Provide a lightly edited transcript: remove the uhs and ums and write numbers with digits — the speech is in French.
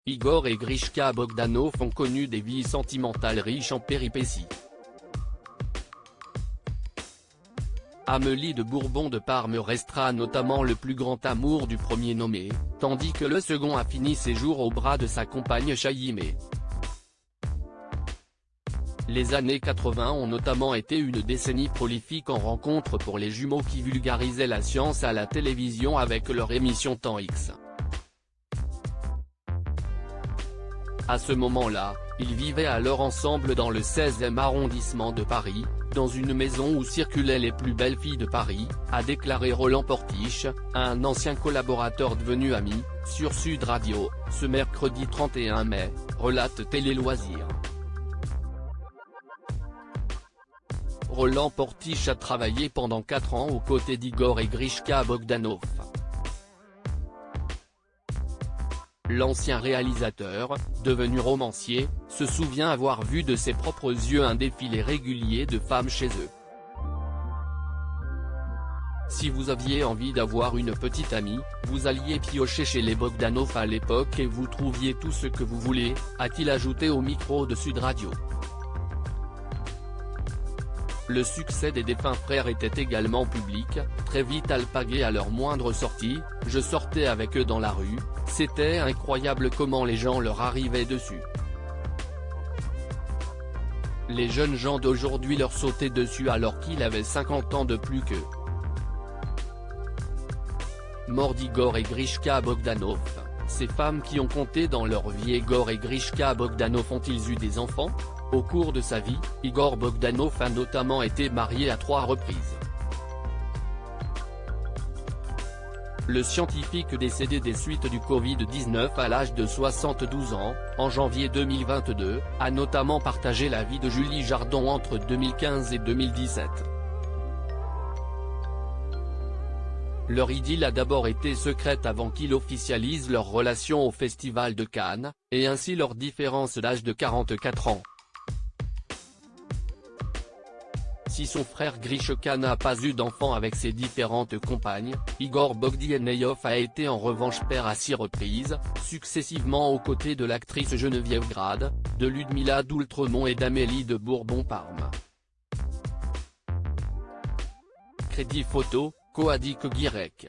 Igor et Grishka Bogdanov ont connu des vies sentimentales riches en péripéties. Amélie de Bourbon de Parme restera notamment le plus grand amour du premier nommé, tandis que le second a fini ses jours au bras de sa compagne Chaïmé. Les années 80 ont notamment été une décennie prolifique en rencontres pour les jumeaux qui vulgarisaient la science à la télévision avec leur émission Temps X. À ce moment-là, ils vivaient alors ensemble dans le 16e arrondissement de Paris, dans une maison où circulaient les plus belles filles de Paris, a déclaré Roland Portiche, un ancien collaborateur devenu ami, sur Sud Radio, ce mercredi 31 mai, relate Télé Loisirs. Roland Portiche a travaillé pendant 4 ans aux côtés d'Igor et Grishka Bogdanov. L'ancien réalisateur, devenu romancier, se souvient avoir vu de ses propres yeux un défilé régulier de femmes chez eux. Si vous aviez envie d'avoir une petite amie, vous alliez piocher chez les Bogdanov à l'époque et vous trouviez tout ce que vous voulez, a-t-il ajouté au micro de Sud Radio. Le succès des défunts frères était également public, très vite alpagués à leur moindre sortie, je sortais avec eux dans la rue, c'était incroyable comment les gens leur arrivaient dessus. Les jeunes gens d'aujourd'hui leur sautaient dessus alors qu'il avait 50 ans de plus qu'eux. Mort d'Igor et Grishka Bogdanov, ces femmes qui ont compté dans leur vie. Igor et Grishka Bogdanov ont-ils eu des enfants ? Au cours de sa vie, Igor Bogdanov a notamment été marié à 3 reprises. Le scientifique décédé des suites du Covid-19 à l'âge de 72 ans, en janvier 2022, a notamment partagé la vie de Julie Jardon entre 2015 et 2017. Leur idylle a d'abord été secrète avant qu'ils officialisent leur relation au Festival de Cannes, et ainsi leur différence d'âge de 44 ans. Si son frère Grishka n'a pas eu d'enfant avec ses différentes compagnes, Igor Bogdanov a été en revanche père à 6 reprises, successivement aux côtés de l'actrice Geneviève Grade, de Ludmila d'Oultremont et d'Amélie de Bourbon-Parme. Crédit photo, Coadic Guirec.